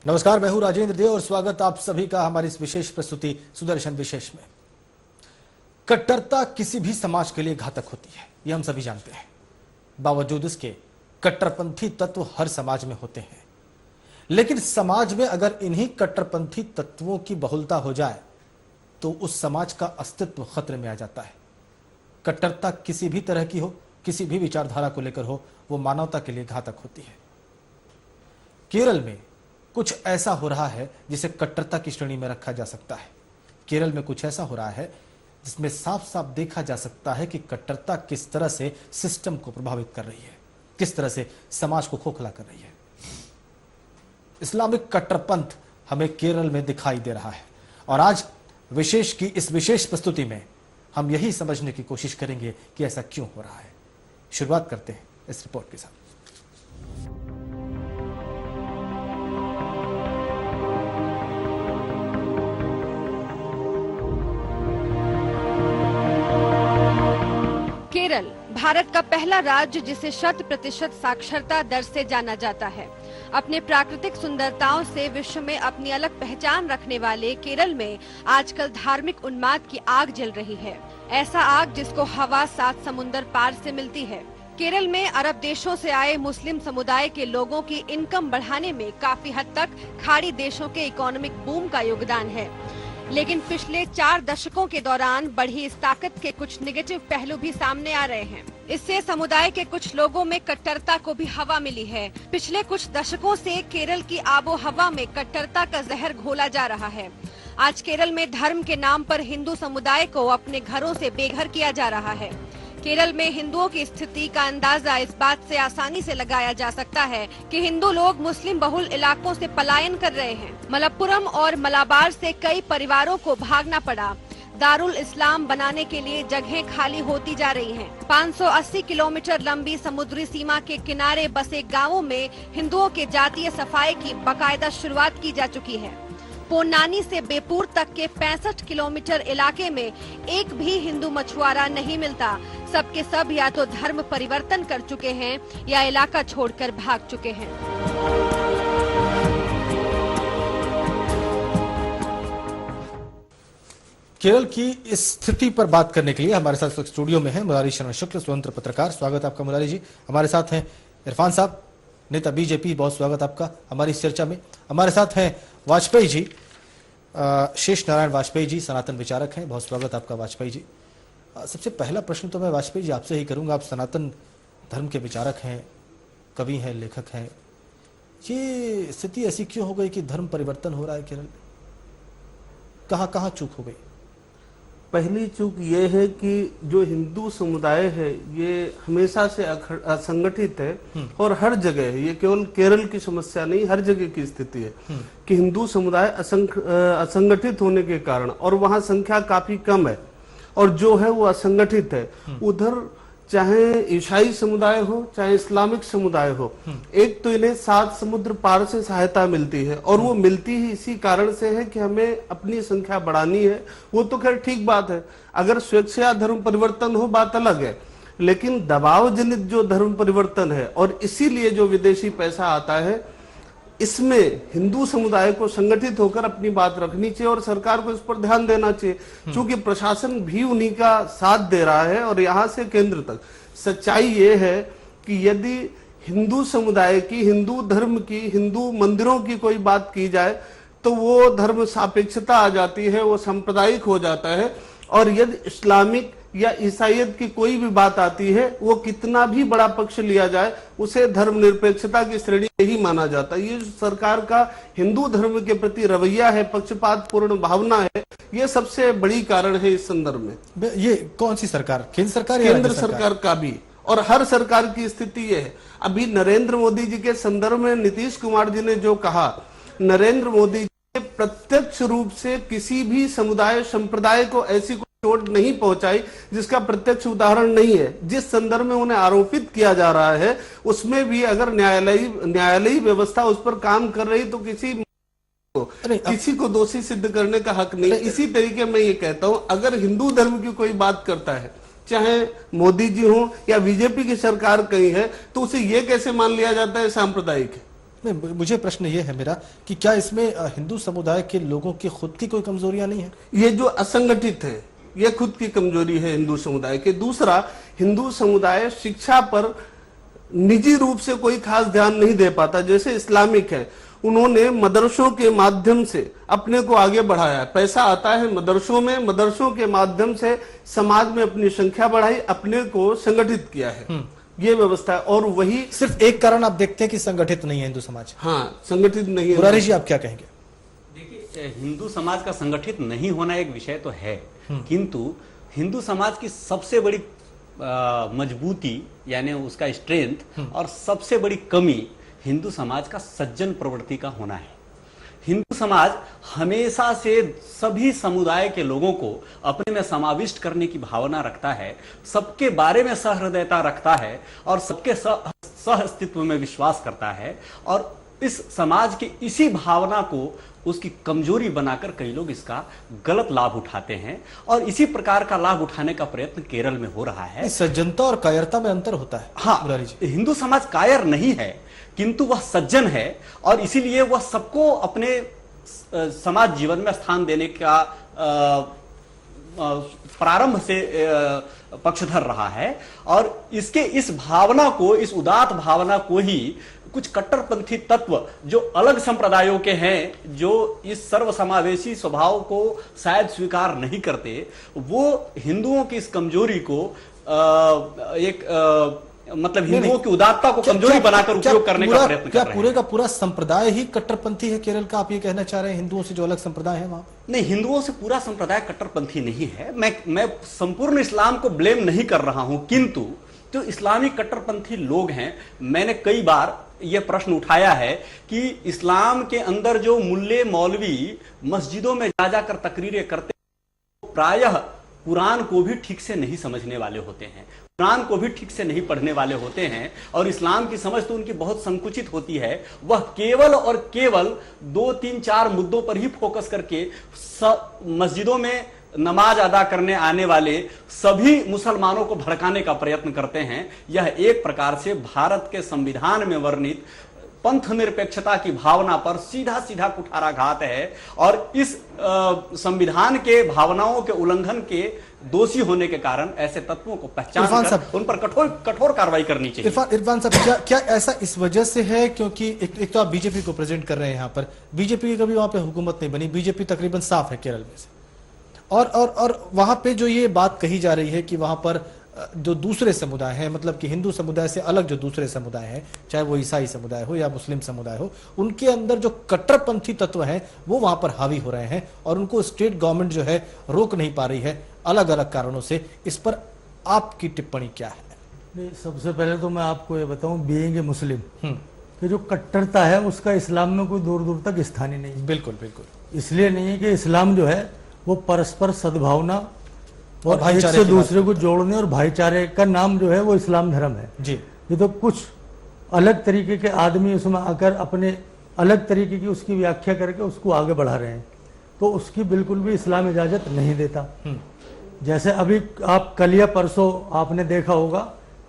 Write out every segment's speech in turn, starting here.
नमस्कार, मैं हूं राजेंद्र देव और स्वागत आप सभी का हमारी इस विशेष प्रस्तुति सुदर्शन विशेष में। कट्टरता किसी भी समाज के लिए घातक होती है, यह हम सभी जानते हैं। बावजूद इसके कट्टरपंथी तत्व हर समाज में होते हैं, लेकिन समाज में अगर इन्हीं कट्टरपंथी तत्वों की बहुलता हो जाए तो उस समाज का अस्तित्व खतरे में आ जाता है। कट्टरता किसी भी तरह की हो, किसी भी विचारधारा को लेकर हो, वो मानवता के लिए घातक होती है। केरल में कुछ ऐसा हो रहा है जिसे कट्टरता की श्रेणी में रखा जा सकता है। केरल में कुछ ऐसा हो रहा है जिसमें साफ साफ देखा जा सकता है कि कट्टरता किस तरह से सिस्टम को प्रभावित कर रही है, किस तरह से समाज को खोखला कर रही है। इस्लामिक कट्टरपंथ हमें केरल में दिखाई दे रहा है और आज विशेष की इस विशेष प्रस्तुति में हम यही समझने की कोशिश करेंगे कि ऐसा क्यों हो रहा है। शुरुआत करते हैं इस रिपोर्ट के साथ। केरल भारत का पहला राज्य जिसे 100% साक्षरता दर से जाना जाता है। अपने प्राकृतिक सुंदरताओं से विश्व में अपनी अलग पहचान रखने वाले केरल में आजकल धार्मिक उन्माद की आग जल रही है। ऐसा आग जिसको हवा 7 समुंदर पार से मिलती है। केरल में अरब देशों से आए मुस्लिम समुदाय के लोगों की इनकम बढ़ाने में काफी हद तक खाड़ी देशों के इकोनॉमिक बूम का योगदान है, लेकिन पिछले 4 दशकों के दौरान बढ़ी इस ताकत के कुछ नेगेटिव पहलू भी सामने आ रहे हैं। इससे समुदाय के कुछ लोगों में कट्टरता को भी हवा मिली है। पिछले कुछ दशकों से केरल की आबो हवा में कट्टरता का जहर घोला जा रहा है। आज केरल में धर्म के नाम पर हिंदू समुदाय को अपने घरों से बेघर किया जा रहा है। केरल में हिंदुओं की स्थिति का अंदाजा इस बात से आसानी से लगाया जा सकता है कि हिंदू लोग मुस्लिम बहुल इलाकों से पलायन कर रहे हैं। मलप्पुरम और मलाबार से कई परिवारों को भागना पड़ा। दारुल इस्लाम बनाने के लिए जगहें खाली होती जा रही हैं। 580 किलोमीटर लंबी समुद्री सीमा के किनारे बसे गांवों में हिंदुओं के जातीय सफाई की बाकायदा शुरुआत की जा चुकी है। पोन्नानी से बेपूर तक के 65 किलोमीटर इलाके में एक भी हिंदू मछुआरा नहीं मिलता। सबके सब या तो धर्म परिवर्तन कर चुके हैं या इलाका छोड़कर भाग चुके हैं। केरल की इस स्थिति पर बात करने के लिए हमारे साथ स्टूडियो में है मुरारी शरण शुक्ल, स्वतंत्र पत्रकार। स्वागत आपका मुरारी जी। हमारे साथ हैं इरफान साहब, नेता बीजेपी, बहुत स्वागत आपका हमारी इस चर्चा में। हमारे साथ हैं वाजपेयी जी, शेष नारायण वाजपेयी जी, सनातन विचारक हैं, बहुत स्वागत आपका वाजपेयी जी। सबसे पहला प्रश्न तो मैं वाजपेयी जी आपसे ही करूंगा। आप सनातन धर्म के विचारक हैं, कवि हैं, लेखक हैं। ये स्थिति ऐसी क्यों हो गई कि धर्म परिवर्तन हो रहा है केरल में? कहाँ चूक हो गई? पहली चूक ये है कि जो हिंदू समुदाय है ये हमेशा से असंगठित है और हर जगह है। ये केवल केरल की समस्या नहीं, हर जगह की स्थिति है कि हिंदू समुदाय असंगठित होने के कारण, और वहाँ संख्या काफी कम है और जो है वो असंगठित है। उधर चाहे ईसाई समुदाय हो चाहे इस्लामिक समुदाय हो, एक तो इन्हें 7 समुद्र पार से सहायता मिलती है और वो मिलती ही इसी कारण से है कि हमें अपनी संख्या बढ़ानी है। वो तो खैर ठीक बात है, अगर स्वेच्छा धर्म परिवर्तन हो बात अलग है, लेकिन दबाव जनित जो धर्म परिवर्तन है और इसीलिए जो विदेशी पैसा आता है, इसमें हिंदू समुदाय को संगठित होकर अपनी बात रखनी चाहिए और सरकार को इस पर ध्यान देना चाहिए, क्योंकि प्रशासन भी उन्हीं का साथ दे रहा है। और यहाँ से केंद्र तक सच्चाई ये है कि यदि हिंदू समुदाय की, हिंदू धर्म की, हिंदू मंदिरों की कोई बात की जाए तो वो धर्म सापेक्षता आ जाती है, वो सांप्रदायिक हो जाता है। और यदि इस्लामिक या ईसाइयत की कोई भी बात आती है, वो कितना भी बड़ा पक्ष लिया जाए उसे धर्मनिरपेक्षता की श्रेणी ही माना जाता है। ये सरकार का हिंदू धर्म के प्रति रवैया है, पक्षपातपूर्ण भावना है, ये सबसे बड़ी कारण है इस संदर्भ में। ये कौन सी सरकार? केंद्र सरकार? केंद्र सरकार का भी, और हर सरकार की स्थिति ये है। अभी नरेंद्र मोदी जी के संदर्भ में नीतीश कुमार जी ने जो कहा, नरेंद्र मोदी जी प्रत्यक्ष रूप से किसी भी समुदाय संप्रदाय को ऐसी चोट नहीं पहुंचाई जिसका प्रत्यक्ष उदाहरण नहीं है। जिस संदर्भ में उन्हें आरोपित किया जा रहा है उसमें भी अगर न्यायालयी व्यवस्था उस पर काम कर रही तो किसी को दोषी सिद्ध करने का हक नहीं। इसी तरीके मैं ये कहता हूं, अगर हिंदू धर्म की कोई बात करता है, चाहे मोदी जी हो या बीजेपी की सरकार कहीं है, तो उसे ये कैसे मान लिया जाता है सांप्रदायिक है? नहीं, मुझे प्रश्न ये है मेरा कि क्या इसमें हिंदू समुदाय के लोगों की खुद की कोई कमजोरियां नहीं है? ये जो असंगठित है ये खुद की कमजोरी है हिंदू समुदाय के। दूसरा, हिंदू समुदाय शिक्षा पर निजी रूप से कोई खास ध्यान नहीं दे पाता। जैसे इस्लामिक है, उन्होंने मदरसों के माध्यम से अपने को आगे बढ़ाया, पैसा आता है मदरसों में, मदरसों के माध्यम से समाज में अपनी संख्या बढ़ाई, अपने को संगठित किया है, ये व्यवस्था है। और वही सिर्फ एक कारण आप देखते हैं कि संगठित नहीं है हिंदू समाज। हाँ, संगठित नहीं है। मुरारी जी, आप क्या कहेंगे? देखिए, हिंदू समाज का संगठित नहीं होना एक विषय तो है, किंतु हिंदू समाज की सबसे बड़ी मजबूती यानी उसका स्ट्रेंथ और सबसे बड़ी कमी हिंदू समाज का सज्जन प्रवृत्ति का होना है। हिंदू समाज हमेशा से सभी समुदाय के लोगों को अपने में समाविष्ट करने की भावना रखता है, सबके बारे में सहृदयता रखता है और सबके सह अस्तित्व में विश्वास करता है। और इस समाज की इसी भावना को उसकी कमजोरी बनाकर कई लोग इसका गलत लाभ उठाते हैं और इसी प्रकार का लाभ उठाने का प्रयत्न केरल में हो रहा है। सज्जनता और कायरता में अंतर होता है। हाँ, मुरारी जी, हिंदू समाज कायर नहीं है किंतु वह सज्जन है और इसीलिए वह सबको अपने समाज जीवन में स्थान देने का प्रारंभ से पक्षधर रहा है। और इसके इस भावना को, इस उदात्त भावना को ही कुछ कट्टरपंथी तत्व जो अलग संप्रदायों के हैं, जो इस सर्वसमावेशी स्वभाव को शायद स्वीकार नहीं करते, वो हिंदुओं की इस कमजोरी को मतलब हिंदुओं की उदारता को कमजोरी बनाकर उपयोग करने का प्रयत्न कर रहे हैं। पूरे का पूरा संप्रदाय ही कट्टरपंथी है केरल का, आप ये कहना चाह रहे हैं? हिंदुओं से जो अलग संप्रदाय है वहां? नहीं, हिंदुओं से पूरा संप्रदाय कट्टरपंथी नहीं है। मैं संपूर्ण इस्लाम को ब्लेम नहीं कर रहा हूं, किंतु जो इस्लामी कट्टरपंथी लोग हैं, मैंने कई बार यह प्रश्न उठाया है कि इस्लाम के अंदर जो मुल्ले मौलवी मस्जिदों में जा जाकर तकरीरें करते हैं, प्रायः कुरान को भी ठीक से नहीं समझने वाले होते हैं, कुरान को भी ठीक से नहीं पढ़ने वाले होते हैं और इस्लाम की समझ तो उनकी बहुत संकुचित होती है। वह केवल और केवल 2-3-4 मुद्दों पर ही फोकस करके मस्जिदों में नमाज अदा करने आने वाले सभी मुसलमानों को भड़काने का प्रयत्न करते हैं। यह एक प्रकार से भारत के संविधान में वर्णित पंथ निरपेक्षता की भावना पर सीधा सीधा कुठाराघात है और इस संविधान के भावनाओं के उल्लंघन के दोषी होने के कारण ऐसे तत्वों को पहचान कर उन पर कठोर कार्रवाई करनी चाहिए। इरफान साहब, क्या ऐसा इस वजह से है क्योंकि एक तो आप बीजेपी को प्रेजेंट कर रहे हैं यहाँ पर, बीजेपी की कभी वहां पे हुकूमत नहीं बनी, बीजेपी तकरीबन साफ है केरल में से, और वहां पे जो ये बात कही जा रही है कि वहां पर जो दूसरे समुदाय हैं, मतलब कि हिंदू समुदाय से अलग जो दूसरे समुदाय हैं, चाहे वो ईसाई समुदाय हो या मुस्लिम समुदाय हो, उनके अंदर जो कट्टरपंथी तत्व हैं वो वहां पर हावी हो रहे हैं और उनको स्टेट गवर्नमेंट जो है रोक नहीं पा रही है अलग अलग कारणों से। इस पर आपकी टिप्पणी क्या है? नहीं, सबसे पहले तो मैं आपको ये बताऊं, बीइंग ए मुस्लिम, कि जो कट्टरता है उसका इस्लाम में कोई दूर दूर तक स्थान ही नहीं। बिल्कुल बिल्कुल। इसलिए नहीं है कि इस्लाम जो है वो परस्पर सद्भावना और एक से दूसरे को जोड़ने और भाईचारे का नाम जो है वो इस्लाम धर्म है जी। ये तो कुछ अलग तरीके के आदमी उसमें आकर अपने अलग तरीके की उसकी व्याख्या करके उसको आगे बढ़ा रहे हैं, तो उसकी बिल्कुल भी इस्लाम इजाजत नहीं देता। जैसे अभी आप कल या परसों आपने देखा होगा,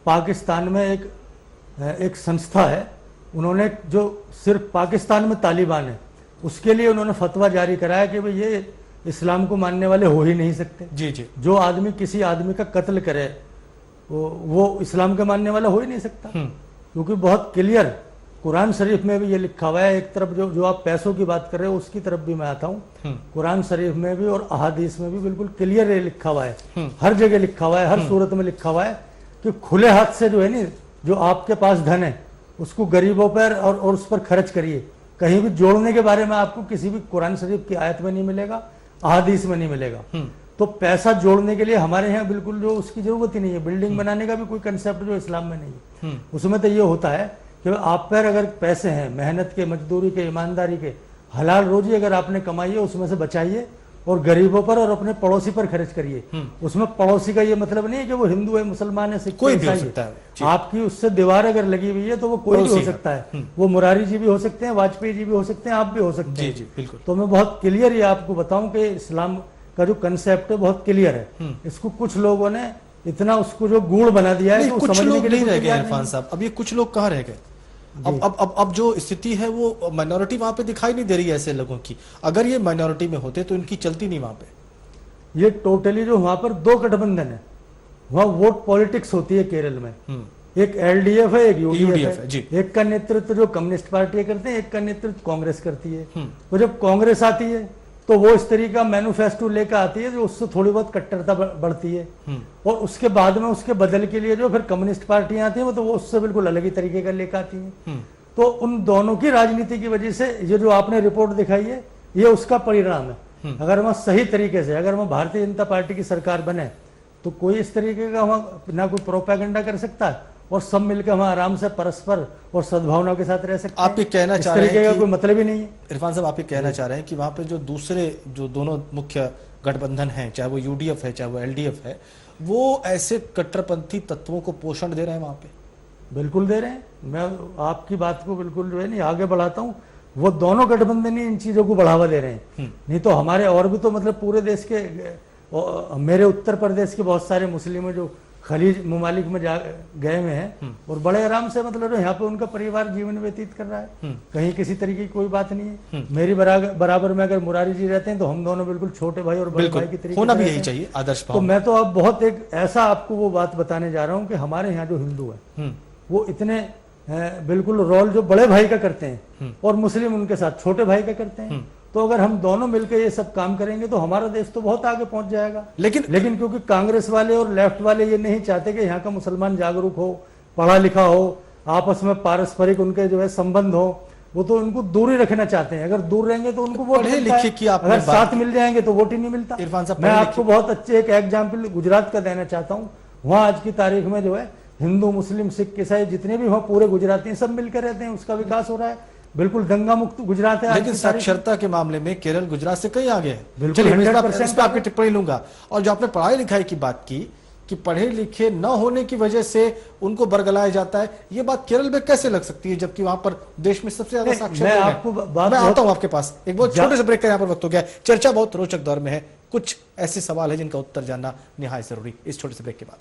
पाकिस्तान में एक संस्था है, उन्होंने जो सिर्फ पाकिस्तान में तालिबान है उसके लिए उन्होंने फतवा जारी कराया कि भाई ये इस्लाम को मानने वाले हो ही नहीं सकते। जी जी। जो आदमी किसी आदमी का कत्ल करे वो इस्लाम का मानने वाला हो ही नहीं सकता, क्योंकि बहुत क्लियर कुरान शरीफ में भी ये लिखा हुआ है। एक तरफ जो आप पैसों की बात कर रहे हो उसकी तरफ भी मैं आता हूँ, कुरान शरीफ में भी और अहादीस में भी बिल्कुल क्लियर ये लिखा हुआ है, हर जगह लिखा हुआ है, हर सूरत में लिखा हुआ है कि खुले हाथ से जो है नी, जो आपके पास धन है उसको गरीबों पर और उस पर खर्च करिए। कहीं भी जोड़ने के बारे में आपको किसी भी कुरान शरीफ की आयत में नहीं मिलेगा, अहादीस में नहीं मिलेगा। तो पैसा जोड़ने के लिए हमारे यहाँ बिल्कुल जो उसकी जरूरत ही नहीं है। बिल्डिंग बनाने का भी कोई कंसेप्ट जो इस्लाम में नहीं है। उसमें तो ये होता है कि आप पर अगर पैसे हैं, मेहनत के, मजदूरी के, ईमानदारी के, हलाल रोजी अगर आपने कमाई है उसमें से बचाइए और गरीबों पर और अपने पड़ोसी पर खर्च करिए। उसमें पड़ोसी का ये मतलब नहीं है कि वो हिंदू है, मुसलमान है, सिख, कोई भी हो सकता है। आपकी उससे दीवार अगर लगी हुई है तो वो कोई भी हो सकता है। वो मुरारी जी भी हो सकते हैं, वाजपेयी जी भी हो सकते हैं, आप भी हो सकते हैं। जी बिल्कुल। तो मैं बहुत क्लियर ये आपको बताऊं कि इस्लाम का जो कंसेप्ट है बहुत क्लियर है। इसको कुछ लोगों ने इतना उसको जो गूढ़ बना दिया है, कुछ लोग नहीं रह गए इरफान साहब। अब ये कुछ लोग कहाँ रह गए? अब जो स्थिति है वो माइनॉरिटी वहां पे दिखाई नहीं दे रही है ऐसे लोगों की। अगर ये माइनॉरिटी में होते तो इनकी चलती नहीं वहां पे। ये टोटली जो वहां पर दो गठबंधन है, वहां वोट पॉलिटिक्स होती है केरल में। एक एलडीएफ है, एक यूडीएफ है जी। एक का नेतृत्व जो कम्युनिस्ट पार्टी करते हैं, एक का नेतृत्व कांग्रेस करती है। तो जब कांग्रेस आती है तो वो इस तरीके का मैनिफेस्टो लेकर आती है जो उससे थोड़ी बहुत कट्टरता बढ़ती है, और उसके बाद में उसके बदल के लिए जो फिर कम्युनिस्ट पार्टियां आती हैं तो वो उससे बिल्कुल अलग ही तरीके का लेकर आती हैं। तो उन दोनों की राजनीति की वजह से ये जो आपने रिपोर्ट दिखाई है ये उसका परिणाम है। अगर वहां सही तरीके से, अगर वहां भारतीय जनता पार्टी की सरकार बने तो कोई इस तरीके का वहां ना कोई प्रोपेगेंडा कर सकता है, और सब मिलकर हम आराम से परस्पर और सद्भावना के साथ रह सकते हैं। आप ये कहना चाह रहे हैं का कि कोई मतलब ही नहीं है। इरफान साहब, आप ये कहना चाह रहे हैं कि वहां पे जो दोनों मुख्य गठबंधन हैं, चाहे वो यूडीएफ है चाहे वो एलडीएफ है, वो ऐसे कट्टरपंथी तत्वों को पोषण दे रहे हैं वहां पे? बिल्कुल दे रहे हैं। मैं आपकी बात को बिल्कुल जो है नहीं आगे बढ़ाता हूँ। वो दोनों गठबंधन ही इन चीजों को बढ़ावा दे रहे हैं। नहीं तो हमारे और भी तो मतलब पूरे देश के, मेरे उत्तर प्रदेश के बहुत सारे मुस्लिम जो खलीज ममालिक में गए हुए हैं और बड़े आराम से मतलब यहाँ पे उनका परिवार जीवन व्यतीत कर रहा है। कहीं किसी तरीके की कोई बात नहीं है। मेरी बराबर में अगर मुरारी जी रहते हैं तो हम दोनों बिल्कुल छोटे भाई और बड़े भाई की तरीके होना भी यही चाहिए, आदर्श भाव। तो मैं तो अब बहुत एक ऐसा आपको वो बात बताने जा रहा हूँ कि हमारे यहाँ जो हिंदू है वो इतने बिल्कुल रोल जो बड़े भाई का करते हैं और मुस्लिम उनके साथ छोटे भाई का करते हैं। तो अगर हम दोनों मिलकर ये सब काम करेंगे तो हमारा देश तो बहुत आगे पहुंच जाएगा। लेकिन क्योंकि कांग्रेस वाले और लेफ्ट वाले ये नहीं चाहते कि यहाँ का मुसलमान जागरूक हो, पढ़ा लिखा हो, आपस में पारस्परिक उनके जो है संबंध हो, वो तो उनको दूर ही रखना चाहते हैं। अगर दूर रहेंगे तो उनको वोट मिलता है, अगर साथ मिल जाएंगे तो वोट ही नहीं मिलता। इरफान साहब, मैं आपको बहुत अच्छे एक एग्जाम्पल गुजरात का देना चाहता हूँ। वहां आज की तारीख में जो है हिंदू मुस्लिम सिख ईसाई जितने भी वहां पूरे गुजराती सब मिलकर रहते हैं, उसका विकास हो रहा है। बिल्कुल दंगा मुक्त गुजरात है। लेकिन साक्षरता के मामले में केरल गुजरात से कहीं आगे है। चलिए, मैं इस पे आपकी टिप्पणी लूंगा। और जो आपने पढ़ाई लिखाई की बात की कि पढ़े लिखे न होने की वजह से उनको बरगलाया जाता है, ये बात केरल में कैसे लग सकती है जबकि वहां पर देश में सबसे ज्यादा साक्षर मैं लोग हैं? आपको मैं आता हूं आपके पास। एक बहुत छोटे से ब्रेक का यहाँ पर वक्त हो गया। चर्चा बहुत रोचक दौर में है, कुछ ऐसे सवाल है जिनका उत्तर जानना निहायत जरूरी इस छोटे से ब्रेक के बाद।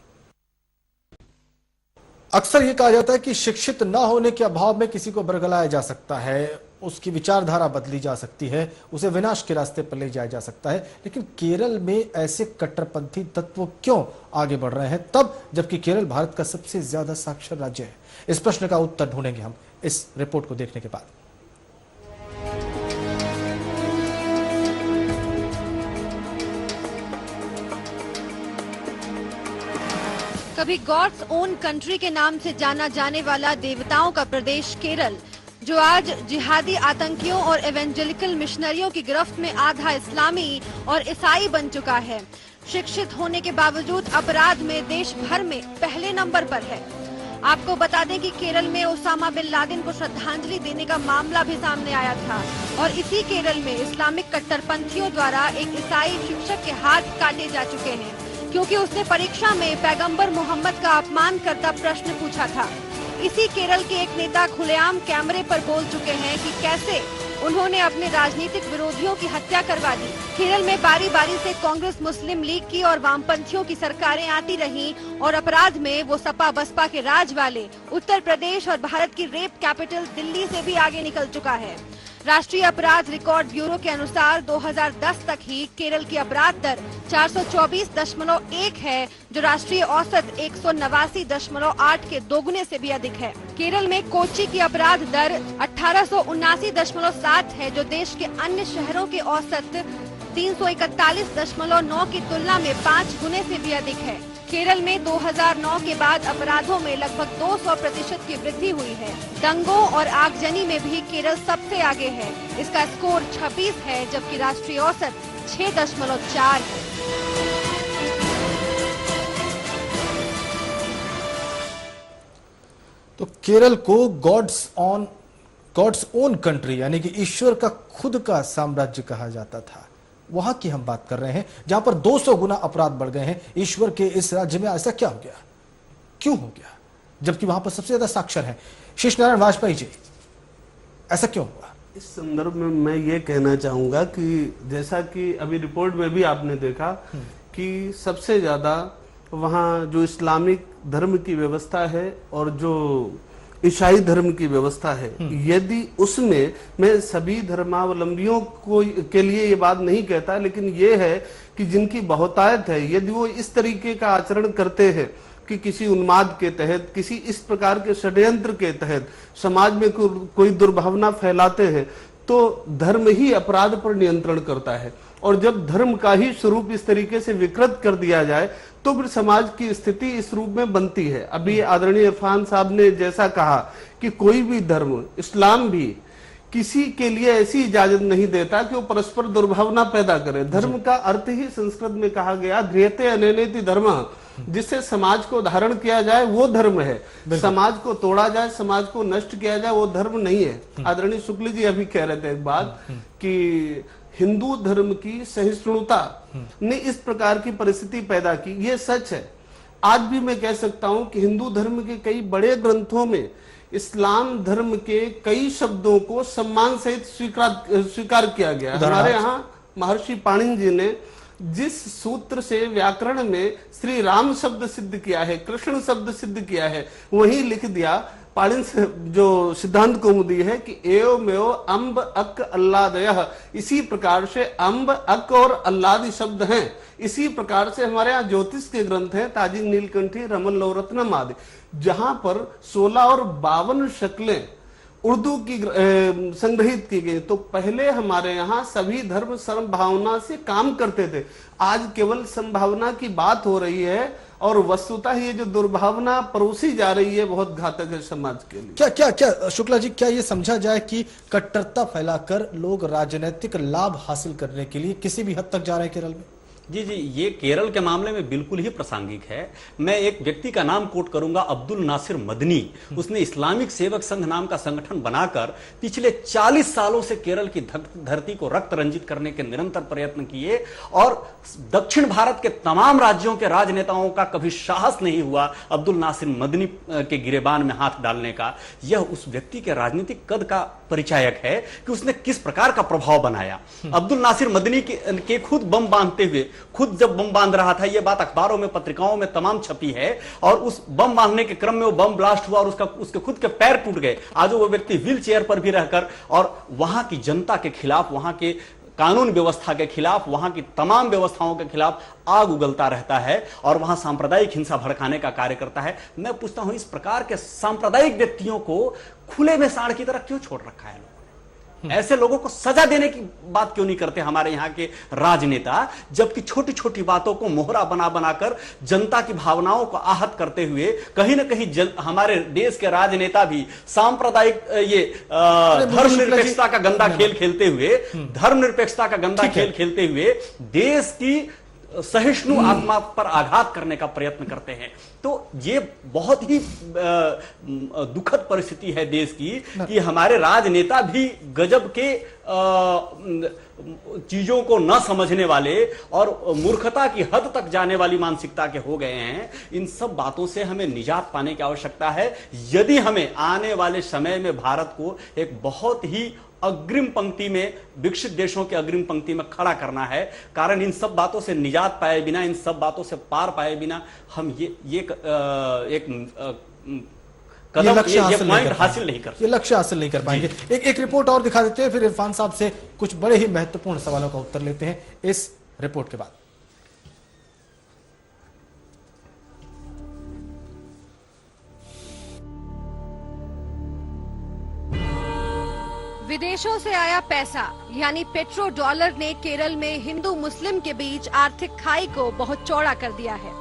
अक्सर ये कहा जाता है कि शिक्षित न होने के अभाव में किसी को बरगलाया जा सकता है, उसकी विचारधारा बदली जा सकती है, उसे विनाश के रास्ते पर ले जाया जा सकता है। लेकिन केरल में ऐसे कट्टरपंथी तत्व क्यों आगे बढ़ रहे हैं तब, जबकि केरल भारत का सबसे ज्यादा साक्षर राज्य है? इस प्रश्न का उत्तर ढूंढेंगे हम इस रिपोर्ट को देखने के बाद। कभी गॉड्स ओन कंट्री के नाम से जाना जाने वाला देवताओं का प्रदेश केरल, जो आज जिहादी आतंकियों और एवेंजेलिकल मिशनरियों की गिरफ्त में आधा इस्लामी और ईसाई बन चुका है, शिक्षित होने के बावजूद अपराध में देश भर में पहले नंबर पर है। आपको बता दें कि केरल में ओसामा बिन लादेन को श्रद्धांजलि देने का मामला भी सामने आया था, और इसी केरल में इस्लामिक कट्टरपंथियों द्वारा एक ईसाई शिक्षक के हाथ काटे जा चुके हैं क्योंकि उसने परीक्षा में पैगंबर मोहम्मद का अपमान करता प्रश्न पूछा था। इसी केरल के एक नेता खुलेआम कैमरे पर बोल चुके हैं कि कैसे उन्होंने अपने राजनीतिक विरोधियों की हत्या करवा दी। केरल में बारी बारी से कांग्रेस, मुस्लिम लीग की और वामपंथियों की सरकारें आती रहीं और अपराध में वो सपा बसपा के राज वाले उत्तर प्रदेश और भारत की रेप कैपिटल दिल्ली से भी आगे निकल चुका है। राष्ट्रीय अपराध रिकॉर्ड ब्यूरो के अनुसार 2010 तक ही केरल की अपराध दर 424.1 है, जो राष्ट्रीय औसत 189.8 के दोगुने से भी अधिक है। केरल में कोच्चि की अपराध दर 1879.7 है, जो देश के अन्य शहरों के औसत 341.9 की तुलना में 5 गुने से भी अधिक है। केरल में 2009 के बाद अपराधों में लगभग 200% की वृद्धि हुई है। दंगों और आगजनी में भी केरल सबसे आगे है। इसका स्कोर 26 है, जबकि राष्ट्रीय औसत 6.4 है। तो केरल को गॉड्स ओन कंट्री यानी कि ईश्वर का खुद का साम्राज्य कहा जाता था। वहां की हम बात कर रहे हैं जहां पर 200 गुना अपराध बढ़ गए हैं। ईश्वर के इस राज्य में ऐसा क्या हो गया, क्यों हो गया, जबकि वहां पर सबसे ज्यादा साक्षर है? शीश नारायण वाजपेयी जी, ऐसा क्यों हुआ? इस संदर्भ में मैं ये कहना चाहूंगा कि जैसा कि अभी रिपोर्ट में भी आपने देखा कि सबसे ज्यादा वहाँ जो इस्लामिक धर्म की व्यवस्था है और जो ईसाई धर्म की व्यवस्था है, यदि उसमें, मैं सभी धर्मावलंबियों को के लिए ये बात नहीं कहता, लेकिन ये है कि जिनकी बहुतायत है, यदि वो इस तरीके का आचरण करते हैं कि किसी उन्माद के तहत, किसी इस प्रकार के षड्यंत्र के तहत समाज में कोई दुर्भावना फैलाते हैं, तो धर्म ही अपराध पर नियंत्रण करता है। और जब धर्म का ही स्वरूप इस तरीके से विकृत कर दिया जाए तो फिर समाज की स्थिति इस रूप में बनती है। अभी आदरणीय इरफान साहब ने जैसा कहा कि कोई भी धर्म, इस्लाम भी किसी के लिए ऐसी इजाजत नहीं देता कि वो परस्पर दुर्भावना पैदा करे। धर्म का अर्थ ही संस्कृत में कहा गया ध्रियते अनेनेति धर्म, जिससे समाज को धारण किया जाए वो धर्म है। समाज को तोड़ा जाए, समाज को नष्ट किया जाए वो धर्म नहीं है। आदरणीय शुक्ल जी अभी कह रहे थे एक बात कि हिंदू धर्म की सहिष्णुता ने इस प्रकार की परिस्थिति पैदा की, ये सच है। आज भी मैं कह सकता हूं कि हिंदू धर्म के कई बड़े ग्रंथों में इस्लाम धर्म के कई शब्दों को सम्मान सहित स्वीकार किया गया। हमारे यहाँ महर्षि पाणिनि जी ने जिस सूत्र से व्याकरण में श्री राम शब्द सिद्ध किया है, कृष्ण शब्द सिद्ध किया है, वही लिख दिया पाणिनि से जो सिद्धांत कौमुदी है कि एवमेव अम्ब अक अल्लादयः, इसी प्रकार से अम्ब अक और अल्लादी शब्द हैं। इसी प्रकार से हमारे यहाँ ज्योतिष के ग्रंथ हैं, ताजी नीलकंठी, रमन लौरत्नम आदि, जहां पर 16 और 52 शक्लें उर्दू की संग्रहित की गई। तो पहले हमारे यहाँ सभी धर्म समभावना से काम करते थे। आज केवल संभावना की बात हो रही है और वस्तुतः ये जो दुर्भावना परोसी जा रही है बहुत घातक है समाज के लिए। क्या शुक्ला जी, क्या ये समझा जाए कि कट्टरता फैलाकर लोग राजनीतिक लाभ हासिल करने के लिए किसी भी हद तक जा रहे हैं केरल में? जी, ये केरल के मामले में बिल्कुल ही प्रासंगिक है। मैं एक व्यक्ति का नाम कोट करूंगा, अब्दुल नासिर मदनी। उसने इस्लामिक सेवक संघ नाम का संगठन बनाकर पिछले 40 सालों से केरल की धरती को रक्त रंजित करने के निरंतर प्रयत्न किए और दक्षिण भारत के तमाम राज्यों के राजनेताओं का कभी साहस नहीं हुआ अब्दुल नासिर मदनी के गिरेबान में हाथ डालने का। यह उस व्यक्ति के राजनीतिक कद का परिचायक है कि उसने किस प्रकार का प्रभाव बनाया। अब्दुल नासिर मदनी के खुद बम बांधते हुए, खुद जब बम बांध रहा था, यह बात अखबारों में, पत्रिकाओं में तमाम छपी है, और उस बम बांधने के क्रम में वो बम ब्लास्ट हुआ और उसके खुद के पैर टूट गए। आज वो व्यक्ति व्हील चेयर पर भी रहकर और वहां की जनता के खिलाफ, वहां के कानून व्यवस्था के खिलाफ, वहां की तमाम व्यवस्थाओं के खिलाफ आग उगलता रहता है और वहां सांप्रदायिक हिंसा भड़काने का कार्य करता है। मैं पूछता हूं, इस प्रकार के सांप्रदायिक व्यक्तियों को खुले में सांड की तरह क्यों छोड़ रखा है लोगों ने? ऐसे लोगों को सजा देने की बात क्यों नहीं करते हमारे यहाँ के राजनेता, जबकि छोटी छोटी बातों को मोहरा बना बनाकर जनता की भावनाओं को आहत करते हुए कहीं ना कहीं हमारे देश के राजनेता भी सांप्रदायिक ये धर्मनिरपेक्षता का गंदा खेल खेलते हुए, धर्मनिरपेक्षता का गंदा खेल खेलते हुए देश की सहिष्णु आत्मा पर आघात करने का प्रयत्न करते हैं। तो ये बहुत ही दुखद परिस्थिति है देश की कि हमारे राजनेता भी गजब के चीजों को न समझने वाले और मूर्खता की हद तक जाने वाली मानसिकता के हो गए हैं। इन सब बातों से हमें निजात पाने की आवश्यकता है यदि हमें आने वाले समय में भारत को एक बहुत ही अग्रिम पंक्ति में, विकसित देशों के अग्रिम पंक्ति में खड़ा करना है। कारण इन सब बातों से निजात पाए बिना, इन सब बातों से पार पाए बिना हम ये लक्ष्य हासिल नहीं कर पाएंगे। एक रिपोर्ट और दिखा देते हैं, फिर इरफान साहब से कुछ बड़े ही महत्वपूर्ण सवालों का उत्तर लेते हैं इस रिपोर्ट के बाद। विदेशों से आया पैसा यानी पेट्रो डॉलर ने केरल में हिंदू मुस्लिम के बीच आर्थिक खाई को बहुत चौड़ा कर दिया है।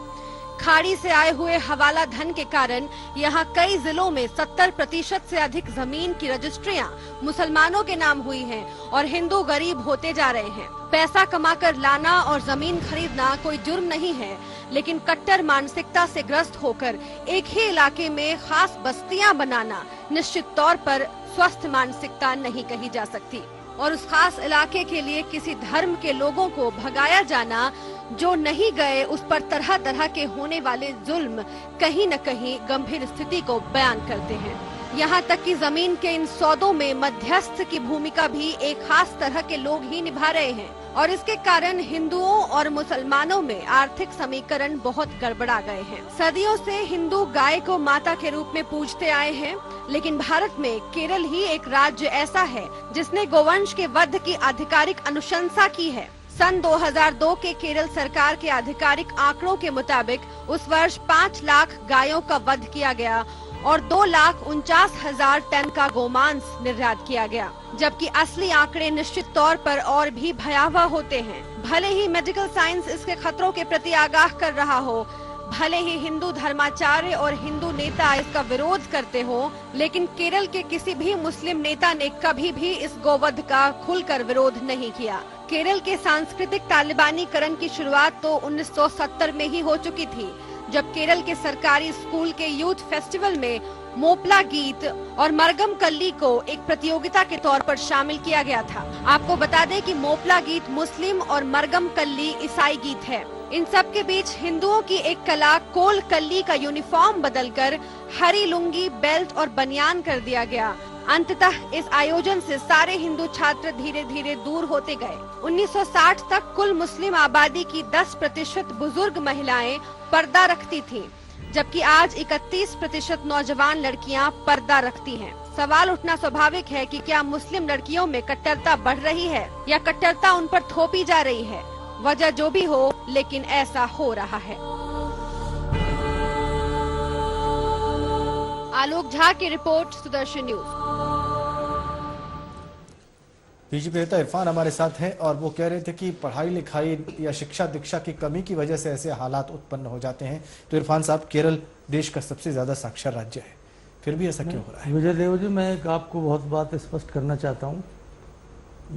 खाड़ी से आए हुए हवाला धन के कारण यहाँ कई जिलों में 70% से अधिक जमीन की रजिस्ट्रियां मुसलमानों के नाम हुई हैं और हिंदू गरीब होते जा रहे हैं। पैसा कमाकर लाना और जमीन खरीदना कोई जुर्म नहीं है, लेकिन कट्टर मानसिकता से ग्रस्त होकर एक ही इलाके में खास बस्तियां बनाना निश्चित तौर पर स्वस्थ मानसिकता नहीं कही जा सकती। और उस खास इलाके के लिए किसी धर्म के लोगों को भगाया जाना, जो नहीं गए उस पर तरह तरह के होने वाले जुल्म कहीं न कहीं गंभीर स्थिति को बयान करते हैं। यहाँ तक कि जमीन के इन सौदों में मध्यस्थ की भूमिका भी एक खास तरह के लोग ही निभा रहे हैं और इसके कारण हिंदुओं और मुसलमानों में आर्थिक समीकरण बहुत गड़बड़ा गए हैं। सदियों से हिंदू गाय को माता के रूप में पूजते आए हैं, लेकिन भारत में केरल ही एक राज्य ऐसा है जिसने गोवंश के वध की आधिकारिक अनुशंसा की है। सन 2002 के केरल सरकार के आधिकारिक आंकड़ों के मुताबिक उस वर्ष 5 लाख गायों का वध किया गया और 2,49,000 टन का गोमांस निर्यात किया गया, जबकि असली आंकड़े निश्चित तौर पर और भी भयावह होते हैं। भले ही मेडिकल साइंस इसके खतरों के प्रति आगाह कर रहा हो, भले ही हिंदू धर्माचार्य और हिंदू नेता इसका विरोध करते हो, लेकिन केरल के किसी भी मुस्लिम नेता ने कभी भी इस गोवध का खुलकर विरोध नहीं किया। केरल के सांस्कृतिक तालिबानीकरण की शुरुआत तो 1970 में ही हो चुकी थी, जब केरल के सरकारी स्कूल के यूथ फेस्टिवल में मोपला गीत और मरगम कल्ली को एक प्रतियोगिता के तौर पर शामिल किया गया था। आपको बता दें कि मोपला गीत मुस्लिम और मरगम कल्ली ईसाई गीत है। इन सब के बीच हिंदुओं की एक कला कोल कल्ली का यूनिफॉर्म बदलकर हरी लुंगी, बेल्ट और बनियान कर दिया गया। अंततः इस आयोजन से सारे हिंदू छात्र धीरे धीरे दूर होते गए। 1960 तक कुल मुस्लिम आबादी की 10% बुजुर्ग महिलाएं पर्दा रखती थीं, जबकि आज 31% नौजवान लड़कियां पर्दा रखती हैं। सवाल उठना स्वाभाविक है कि क्या मुस्लिम लड़कियों में कट्टरता बढ़ रही है या कट्टरता उन पर थोपी जा रही है। वजह जो भी हो, लेकिन ऐसा हो रहा है। आलोक झा की रिपोर्ट, सुदर्शन न्यूज। बीजेपी नेता इरफान हमारे साथ हैं और वो कह रहे थे कि पढ़ाई लिखाई या शिक्षा दीक्षा की कमी की वजह से ऐसे हालात उत्पन्न हो जाते हैं। तो इरफान साहब, केरल देश का सबसे ज्यादा साक्षर राज्य है, फिर भी ऐसा क्यों हो रहा है? विजय देव जी, मैं एक आपको बहुत बात स्पष्ट करना चाहता हूँ।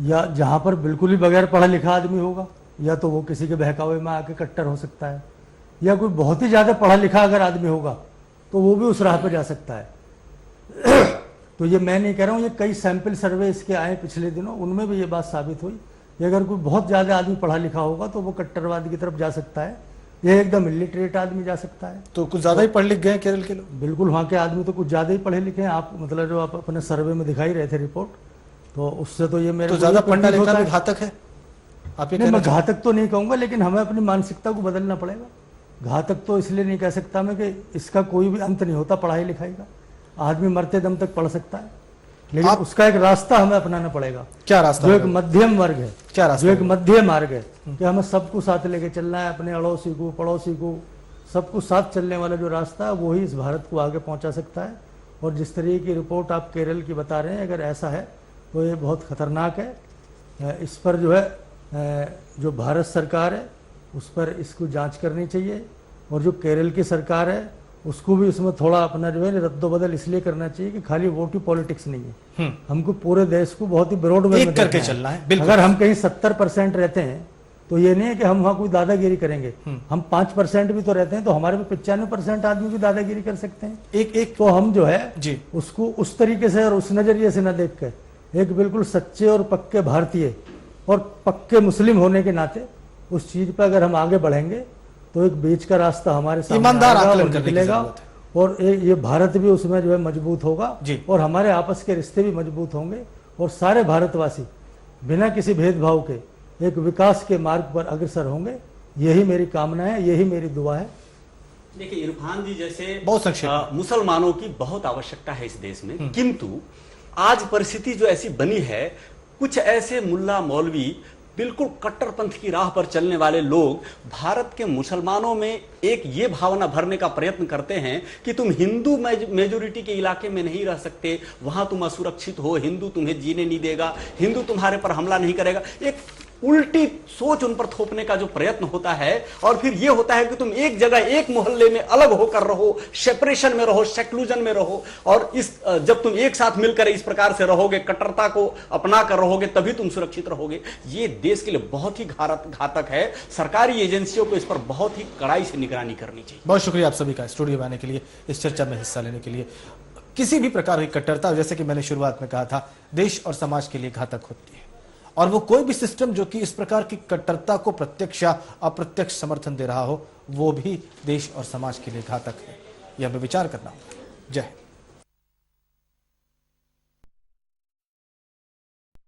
या जहाँ पर बिल्कुल ही बगैर पढ़ा लिखा आदमी होगा, या तो वो किसी के बहकावे में आके कट्टर हो सकता है, या कोई बहुत ही ज्यादा पढ़ा लिखा अगर आदमी होगा तो वो भी उस राह पर जा सकता है। तो ये मैं नहीं कह रहा हूँ, ये कई सैंपल सर्वे इसके आए पिछले दिनों, उनमें भी ये बात साबित हुई कि अगर कोई बहुत ज्यादा आदमी पढ़ा लिखा होगा तो वो कट्टरवाद की तरफ जा सकता है, ये एकदम इलिटरेट आदमी जा सकता है। तो कुछ ज्यादा ही पढ़ लिख गए केरल के लोग? बिल्कुल, वहाँ के आदमी तो कुछ ज्यादा ही पढ़े लिखे हैं। आप मतलब जो आप अपने सर्वे में दिखाई रहे थे रिपोर्ट, तो उससे तो ये मेरे तो ज्यादा पढ़ना लिखना भी घातक है? आप ये नहीं, मैं घातक तो नहीं कहूंगा, लेकिन हमें अपनी मानसिकता को बदलना पड़ेगा। घातक तो इसलिए नहीं कह सकता मैं कि इसका कोई भी अंत नहीं होता पढ़ाई लिखाई का। आदमी मरते दम तक पढ़ सकता है, लेकिन उसका एक रास्ता हमें अपनाना पड़ेगा। क्या रास्ता? जो एक मध्यम वर्ग है। क्या रास्ता? जो एक मध्यम मार्ग है कि हमें सबको साथ लेके चलना है, अपने अड़ोसी को, पड़ोसी को, सबको साथ चलने वाला जो रास्ता है वही इस भारत को आगे पहुंचा सकता है। और जिस तरीके की रिपोर्ट आप केरल की बता रहे हैं, अगर ऐसा है तो ये बहुत खतरनाक है। इस पर जो है जो भारत सरकार है उस पर इसको जांच करनी चाहिए, और जो केरल की सरकार है उसको भी इसमें थोड़ा अपना जो है रद्दोबदल इसलिए करना चाहिए कि खाली वोट ही पॉलिटिक्स नहीं है। हमको पूरे देश को बहुत ही ब्रॉड वे में करके चलना है। अगर हम कहीं 70% रहते हैं तो ये नहीं है कि हम वहाँ कोई दादागिरी करेंगे। हम 5% भी तो रहते हैं, तो हमारे में 95% आदमी भी दादागिरी कर सकते हैं। एक तो हम जो है जी उसको उस तरीके से और उस नजरिए से न देख के एक बिल्कुल सच्चे और पक्के भारतीय और पक्के मुस्लिम होने के नाते उस चीज पर अगर हम आगे बढ़ेंगे तो एक बीच का रास्ता हमारे सामने ईमानदार आएगा आकलन और करने की निकलेगा, जरूरत है। और ये भारत भी उसमें जो है मजबूत होगा जी। और हमारे आपस के रिश्ते भी मजबूत होंगे और सारे भारतवासी बिना किसी भेदभाव के एक विकास के मार्ग पर अग्रसर होंगे। यही मेरी कामना है, यही मेरी दुआ है। देखिए इरफान जी, जैसे बहुत संक्षेप मुसलमानों की बहुत आवश्यकता है इस देश में, किंतु आज परिस्थिति जो ऐसी बनी है, कुछ ऐसे मुल्ला मौलवी बिल्कुल कट्टरपंथ की राह पर चलने वाले लोग भारत के मुसलमानों में एक ये भावना भरने का प्रयत्न करते हैं कि तुम हिंदू मेजोरिटी के इलाके में नहीं रह सकते, वहां तुम असुरक्षित हो, हिंदू तुम्हें जीने नहीं देगा, हिंदू तुम्हारे पर हमला नहीं करेगा। एक उल्टी सोच उन पर थोपने का जो प्रयत्न होता है, और फिर यह होता है कि तुम एक जगह एक मोहल्ले में अलग होकर रहो, सेपरेशन में रहो, सेक्लूजन में रहो, और इस जब तुम एक साथ मिलकर इस प्रकार से रहोगे, कट्टरता को अपना कर रहोगे, तभी तुम सुरक्षित रहोगे। ये देश के लिए बहुत ही घातक है। सरकारी एजेंसियों को इस पर बहुत ही कड़ाई से निगरानी करनी चाहिए। बहुत शुक्रिया आप सभी का स्टूडियो में आने के लिए, इस चर्चा में हिस्सा लेने के लिए। किसी भी प्रकार की कट्टरता, जैसे कि मैंने शुरुआत में कहा था, देश और समाज के लिए घातक होती है, और वो कोई भी सिस्टम जो कि इस प्रकार की कट्टरता को प्रत्यक्ष या अप्रत्यक्ष समर्थन दे रहा हो, वो भी देश और समाज के लिए घातक है। यह हमें विचार करना होगा। जय हिंद।